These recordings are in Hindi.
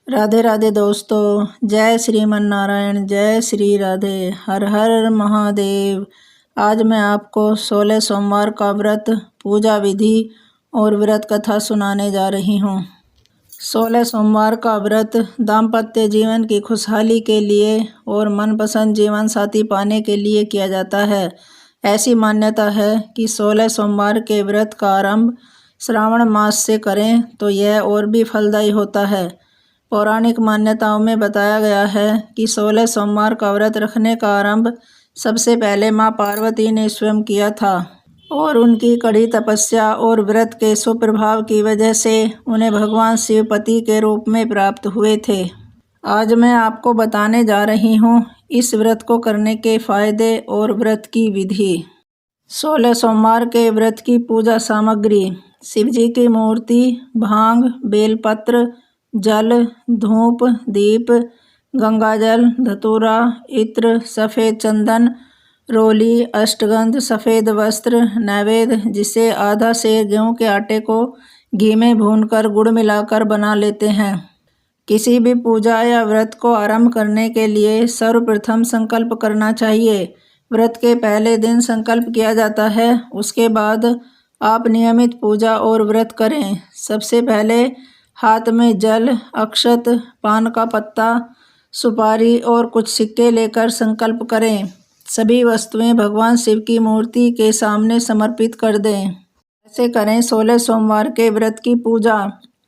राधे राधे दोस्तों, जय श्रीमन नारायण, जय श्री राधे, हर हर महादेव। आज मैं आपको 16 सोमवार का व्रत, पूजा विधि और व्रत कथा सुनाने जा रही हूँ। 16 सोमवार का व्रत दाम्पत्य जीवन की खुशहाली के लिए और मनपसंद जीवन साथी पाने के लिए किया जाता है। ऐसी मान्यता है कि 16 सोमवार के व्रत का आरंभ श्रावण मास से करें तो यह और भी फलदायी होता है। पौराणिक मान्यताओं में बताया गया है कि 16 सोमवार का व्रत रखने का आरंभ सबसे पहले मां पार्वती ने स्वयं किया था और उनकी कड़ी तपस्या और व्रत के सुप्रभाव की वजह से उन्हें भगवान शिव पति के रूप में प्राप्त हुए थे। आज मैं आपको बताने जा रही हूँ इस व्रत को करने के फायदे और व्रत की विधि। 16 सोमवार के व्रत की पूजा सामग्री: शिव जी की मूर्ति, भांग, बेलपत्र, जल, धूप, दीप, गंगाजल, धतूरा, इत्र, सफ़ेद चंदन, रोली, अष्टगंध, सफ़ेद वस्त्र, नैवेद्य जिसे आधा सेर गेहूं के आटे को घी में भूनकर गुड़ मिलाकर बना लेते हैं। किसी भी पूजा या व्रत को आरंभ करने के लिए सर्वप्रथम संकल्प करना चाहिए। व्रत के पहले दिन संकल्प किया जाता है, उसके बाद आप नियमित पूजा और व्रत करें। सबसे पहले हाथ में जल, अक्षत, पान का पत्ता, सुपारी और कुछ सिक्के लेकर संकल्प करें। सभी वस्तुएं भगवान शिव की मूर्ति के सामने समर्पित कर दें। ऐसे करें 16 सोमवार के व्रत की पूजा।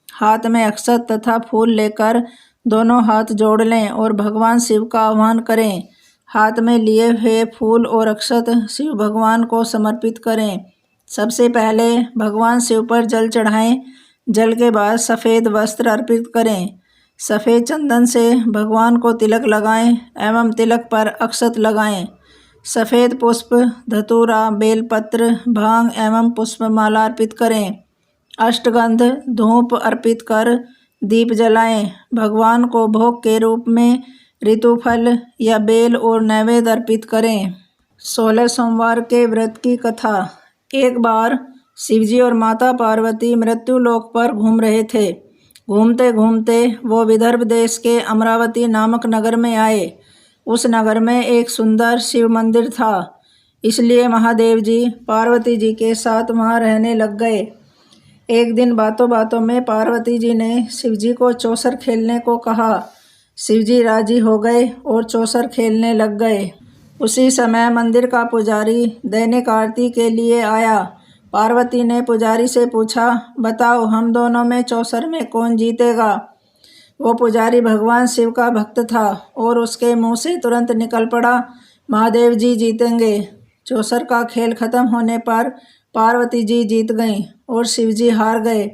हाथ में अक्षत तथा फूल लेकर दोनों हाथ जोड़ लें और भगवान शिव का आह्वान करें। हाथ में लिए हुए फूल और अक्षत शिव भगवान को समर्पित करें। सबसे पहले भगवान शिव पर जल चढ़ाएं। जल के बाद सफ़ेद वस्त्र अर्पित करें। सफ़ेद चंदन से भगवान को तिलक लगाएं एवं तिलक पर अक्षत लगाएं। सफ़ेद पुष्प, धतूरा, बेलपत्र, भांग एवं पुष्पमाला अर्पित करें। अष्टगंध, धूप अर्पित कर दीप जलाएं। भगवान को भोग के रूप में ऋतुफल या बेल और नैवेद्य अर्पित करें। 16 सोमवार के व्रत की कथा। एक बार शिवजी और माता पार्वती मृत्युलोक पर घूम रहे थे। घूमते घूमते वो विदर्भ देश के अमरावती नामक नगर में आए। उस नगर में एक सुंदर शिव मंदिर था, इसलिए महादेव जी पार्वती जी के साथ वहाँ रहने लग गए। एक दिन बातों बातों में पार्वती जी ने शिवजी को चौसर खेलने को कहा। शिवजी राजी हो गए और चौसर खेलने लग गए। उसी समय मंदिर का पुजारी दैनिक आरती के लिए आया। पार्वती ने पुजारी से पूछा, बताओ हम दोनों में चौसर में कौन जीतेगा? वो पुजारी भगवान शिव का भक्त था और उसके मुंह से तुरंत निकल पड़ा, महादेव जी जीतेंगे। चौसर का खेल खत्म होने पर पार्वती जी जीत गईं और शिवजी हार गए।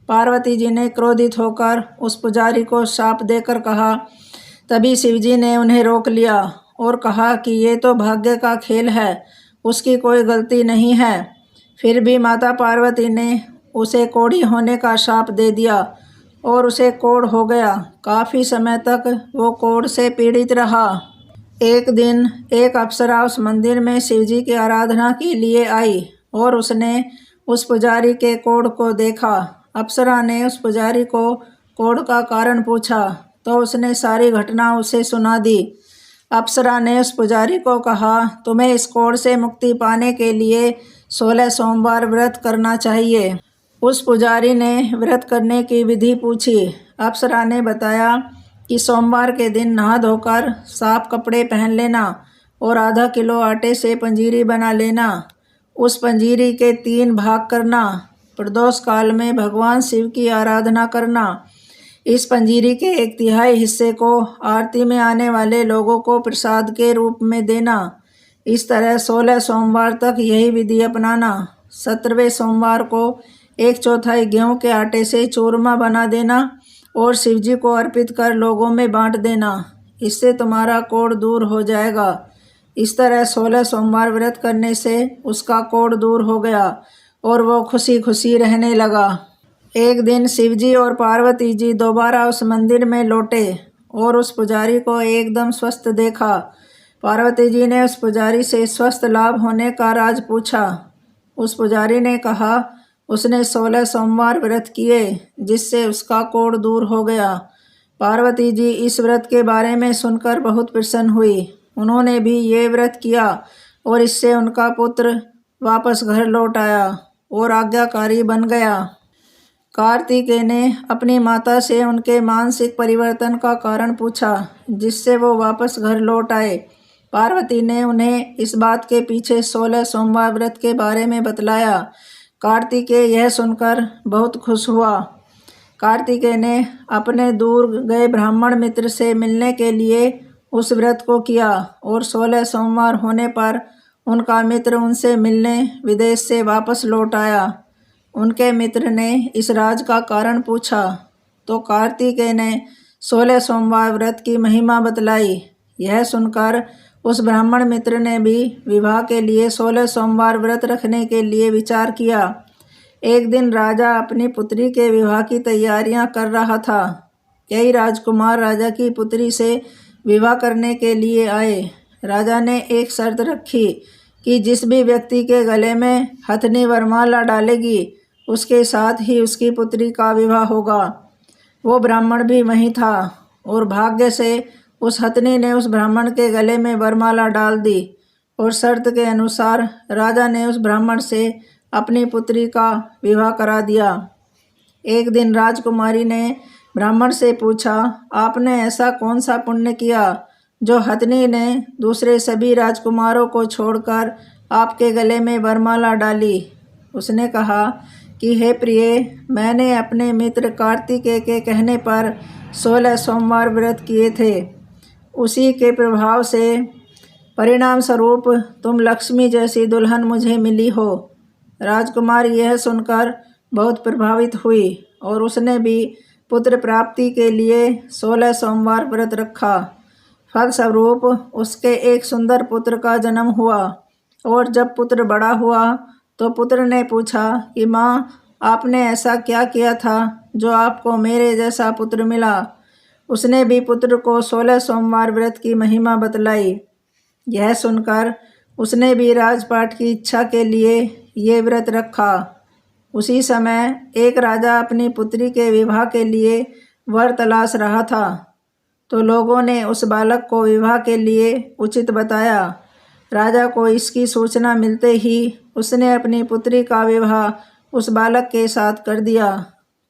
पार्वती जी ने क्रोधित होकर उस पुजारी को शाप देकर कहा। तभी शिवजी ने उन्हें रोक लिया और कहा कि ये तो भाग्य का खेल है, उसकी कोई गलती नहीं है। फिर भी माता पार्वती ने उसे कोढ़ी होने का शाप दे दिया और उसे कोढ़ हो गया। काफ़ी समय तक वो कोढ़ से पीड़ित रहा। एक दिन एक अप्सरा उस मंदिर में शिवजी की आराधना के लिए आई और उसने उस पुजारी के कोढ़ को देखा। अप्सरा ने उस पुजारी को कोढ़ का कारण पूछा तो उसने सारी घटना उसे सुना दी। अप्सरा ने उस पुजारी को कहा, तुम्हें इस कोढ़ से मुक्ति पाने के लिए 16 सोमवार व्रत करना चाहिए। उस पुजारी ने व्रत करने की विधि पूछी। अप्सरा ने बताया कि सोमवार के दिन नहा धोकर साफ कपड़े पहन लेना और आधा किलो आटे से पंजीरी बना लेना। उस पंजीरी के 3 भाग करना। प्रदोष काल में भगवान शिव की आराधना करना। इस पंजीरी के 1/3 हिस्से को आरती में आने वाले लोगों को प्रसाद के रूप में देना। इस तरह 16 सोमवार तक यही विधि अपनाना। 17वें सोमवार को 1/4 गेहूं के आटे से चूरमा बना देना और शिवजी को अर्पित कर लोगों में बांट देना। इससे तुम्हारा कोढ़ दूर हो जाएगा। इस तरह 16 सोमवार व्रत करने से उसका कोढ़ दूर हो गया और वो खुशी खुशी रहने लगा। एक दिन शिवजी और पार्वती जी दोबारा उस मंदिर में लौटे और उस पुजारी को एकदम स्वस्थ देखा। पार्वती जी ने उस पुजारी से स्वस्थ लाभ होने का राज पूछा। उस पुजारी ने कहा, उसने 16 सोमवार व्रत किए जिससे उसका कोढ़ दूर हो गया। पार्वती जी इस व्रत के बारे में सुनकर बहुत प्रसन्न हुई। उन्होंने भी ये व्रत किया और इससे उनका पुत्र वापस घर लौट आया और आज्ञाकारी बन गया। कार्तिकेय ने अपनी माता से उनके मानसिक परिवर्तन का कारण पूछा, जिससे वो वापस घर लौट आए। पार्वती ने उन्हें इस बात के पीछे 16 सोमवार व्रत के बारे में बतलाया। कार्तिकेय यह सुनकर बहुत खुश हुआ। कार्तिकेय ने अपने दूर गए ब्राह्मण मित्र से मिलने के लिए उस व्रत को किया और 16 सोमवार होने पर उनका मित्र उनसे मिलने विदेश से वापस लौट आया। उनके मित्र ने इस राज का कारण पूछा तो कार्तिकेय ने 16 सोमवार व्रत की महिमा बतलाई। यह सुनकर उस ब्राह्मण मित्र ने भी विवाह के लिए 16 सोमवार व्रत रखने के लिए विचार किया। एक दिन राजा अपनी पुत्री के विवाह की तैयारियां कर रहा था। कई राजकुमार राजा की पुत्री से विवाह करने के लिए आए। राजा ने एक शर्त रखी कि जिस भी व्यक्ति के गले में हथनी वरमाला डालेगी उसके साथ ही उसकी पुत्री का विवाह होगा। वो ब्राह्मण भी वहीं था और भाग्य से उस हथनी ने उस ब्राह्मण के गले में वरमाला डाल दी और शर्त के अनुसार राजा ने उस ब्राह्मण से अपनी पुत्री का विवाह करा दिया। एक दिन राजकुमारी ने ब्राह्मण से पूछा, आपने ऐसा कौन सा पुण्य किया जो हथनी ने दूसरे सभी राजकुमारों को छोड़कर आपके गले में वरमाला डाली? उसने कहा कि हे प्रिय, मैंने अपने मित्र कार्तिकेय के कहने पर 16 सोमवार व्रत किए थे। उसी के प्रभाव से परिणाम स्वरूप तुम लक्ष्मी जैसी दुल्हन मुझे मिली हो। राजकुमारी यह सुनकर बहुत प्रभावित हुई और उसने भी पुत्र प्राप्ति के लिए 16 सोमवार व्रत रखा। फलस्वरूप उसके एक सुंदर पुत्र का जन्म हुआ और जब पुत्र बड़ा हुआ तो पुत्र ने पूछा कि माँ, आपने ऐसा क्या किया था जो आपको मेरे जैसा पुत्र मिला? उसने भी पुत्र को 16 सोमवार व्रत की महिमा बतलाई। यह सुनकर उसने भी राजपाट की इच्छा के लिए ये व्रत रखा। उसी समय एक राजा अपनी पुत्री के विवाह के लिए वर तलाश रहा था, तो लोगों ने उस बालक को विवाह के लिए उचित बताया। राजा को इसकी सूचना मिलते ही उसने अपनी पुत्री का विवाह उस बालक के साथ कर दिया।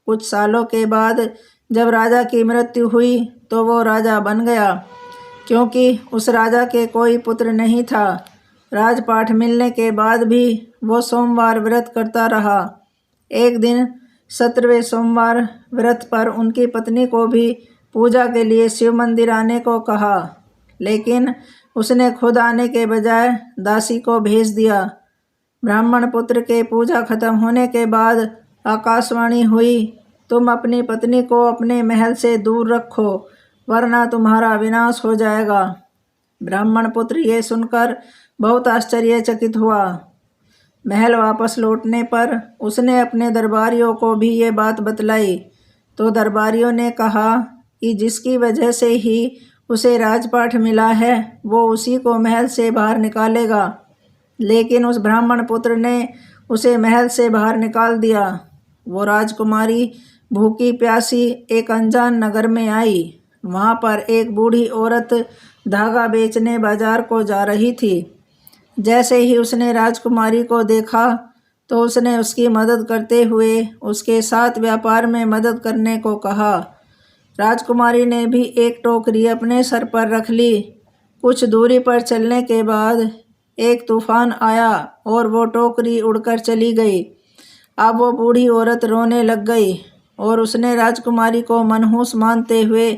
कुछ सालों के बाद जब राजा की मृत्यु हुई तो वो राजा बन गया, क्योंकि उस राजा के कोई पुत्र नहीं था। राजपाट मिलने के बाद भी वो सोमवार व्रत करता रहा। एक दिन 17वें सोमवार व्रत पर उनकी पत्नी को भी पूजा के लिए शिव मंदिर आने को कहा, लेकिन उसने खुद आने के बजाय दासी को भेज दिया। ब्राह्मण पुत्र के पूजा खत्म होने के बाद आकाशवाणी हुई, तुम अपनी पत्नी को अपने महल से दूर रखो वरना तुम्हारा विनाश हो जाएगा। ब्राह्मण पुत्र ये सुनकर बहुत आश्चर्यचकित हुआ। महल वापस लौटने पर उसने अपने दरबारियों को भी ये बात बतलाई, तो दरबारियों ने कहा कि जिसकी वजह से ही उसे राजपाट मिला है वो उसी को महल से बाहर निकालेगा। लेकिन उस ब्राह्मण पुत्र ने उसे महल से बाहर निकाल दिया। वो राजकुमारी भूखी प्यासी एक अनजान नगर में आई। वहाँ पर एक बूढ़ी औरत धागा बेचने बाजार को जा रही थी। जैसे ही उसने राजकुमारी को देखा तो उसने उसकी मदद करते हुए उसके साथ व्यापार में मदद करने को कहा। राजकुमारी ने भी एक टोकरी अपने सर पर रख ली। कुछ दूरी पर चलने के बाद एक तूफान आया और वो टोकरी उड़कर चली गई। अब वो बूढ़ी औरत रोने लग गई और उसने राजकुमारी को मनहूस मानते हुए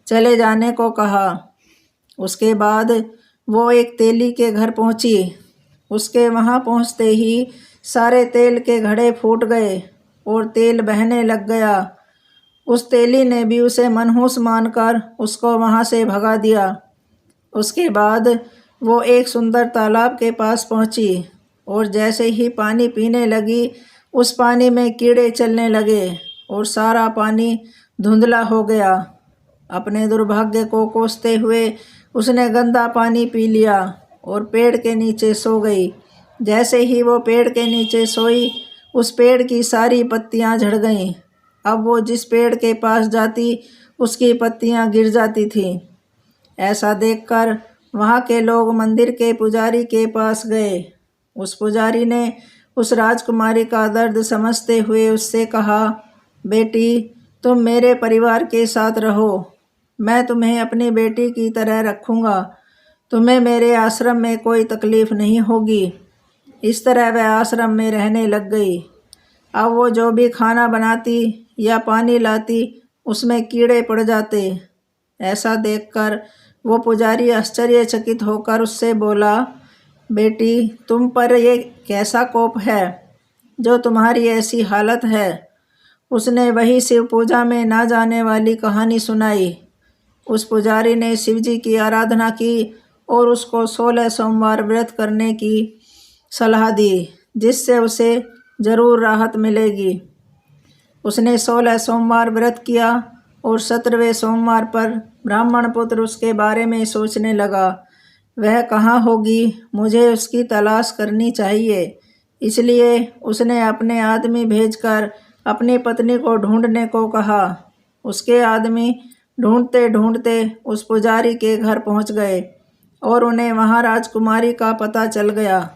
चले जाने को कहा। उसके बाद वो एक तेली के घर पहुंची। उसके वहां पहुंचते ही सारे तेल के घड़े फूट गए और तेल बहने लग गया। उस तेली ने भी उसे मनहूस मानकर उसको वहां से भगा दिया। उसके बाद वो एक सुंदर तालाब के पास पहुंची और जैसे ही पानी पीने लगी उस पानी में कीड़े चलने लगे और सारा पानी धुंधला हो गया। अपने दुर्भाग्य को कोसते हुए उसने गंदा पानी पी लिया और पेड़ के नीचे सो गई। जैसे ही वो पेड़ के नीचे सोई उस पेड़ की सारी पत्तियां झड़ गईं। अब वो जिस पेड़ के पास जाती उसकी पत्तियां गिर जाती थीं। ऐसा देखकर वहाँ के लोग मंदिर के पुजारी के पास गए। उस पुजारी ने उस राजकुमारी का दर्द समझते हुए उससे कहा, बेटी, तुम मेरे परिवार के साथ रहो, मैं तुम्हें अपनी बेटी की तरह रखूँगा, तुम्हें मेरे आश्रम में कोई तकलीफ़ नहीं होगी। इस तरह वह आश्रम में रहने लग गई। अब वो जो भी खाना बनाती या पानी लाती उसमें कीड़े पड़ जाते। ऐसा देखकर वो पुजारी आश्चर्यचकित होकर उससे बोला, बेटी, तुम पर ये कैसा कोप है जो तुम्हारी ऐसी हालत है। उसने वही शिव पूजा में ना जाने वाली कहानी सुनाई। उस पुजारी ने शिव जी की आराधना की और उसको 16 सोमवार व्रत करने की सलाह दी, जिससे उसे ज़रूर राहत मिलेगी। उसने 16 सोमवार व्रत किया और 17वें सोमवार पर ब्राह्मण पुत्र उसके बारे में सोचने लगा, वह कहाँ होगी, मुझे उसकी तलाश करनी चाहिए। इसलिए उसने अपने आदमी भेजकर अपनी पत्नी को ढूंढने को कहा। उसके आदमी ढूंढते ढूंढते उस पुजारी के घर पहुंच गए और उन्हें वहां राजकुमारी का पता चल गया।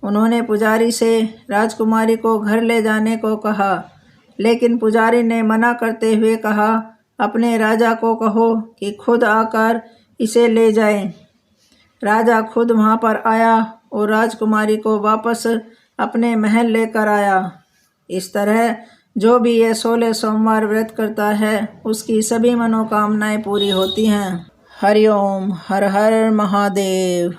उन्होंने पुजारी से राजकुमारी को घर ले जाने को कहा, लेकिन पुजारी ने मना करते हुए कहा, अपने राजा को कहो कि खुद आकर इसे ले जाएं। राजा खुद वहां पर आया और राजकुमारी को वापस अपने महल लेकर आया। इस तरह जो भी ये 16 सोमवार व्रत करता है उसकी सभी मनोकामनाएं पूरी होती हैं। हरि ओम, हर हर महादेव।